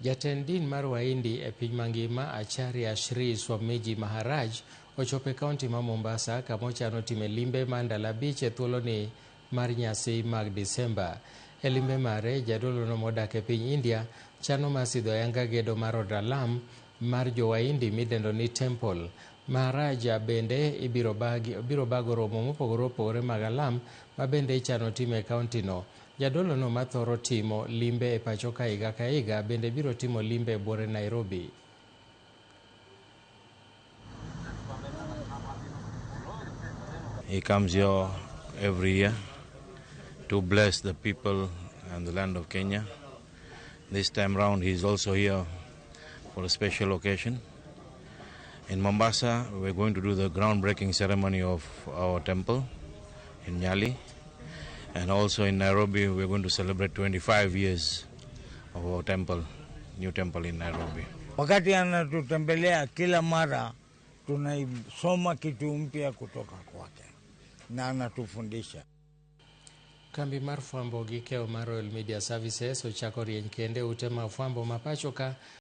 Jatend din mar Waindi e piny mangima Acharya Shri Swamiji Maharaj ochopo e kaunti ma Mombasa kama ochano time limbe mar ndalo 5 e thuoloni mar nyasi mag Disemba. E limbe mare, jadolono modak e piny India chano mar sidho ayanga gedo mar od alam mar jowaindi midendo ni temple. Maharaj bende ibiro bago romo mopogore opogore mag alam ma bende ichano time e kauntino. Jadolono mathoro timo limbe e pacho ka higa bende biro timo limbe e buore Nairobi. He comes here every year to bless the people and the land of Kenya. This time round he is also here for a special occasion. In Mombasa, we're going to do the groundbreaking ceremony of our temple in Nyali. And also in Nairobi, we're going to celebrate 25 years of our temple, new temple in Nairobi. Wakati anatutembelea kila mara tunasoma kitu mpya kutoka kwake na anatufundisha. Kambi mar fwambo gi keyo mar Royal Media Services ochako rieny kende ute mag fwambo ma pacho ka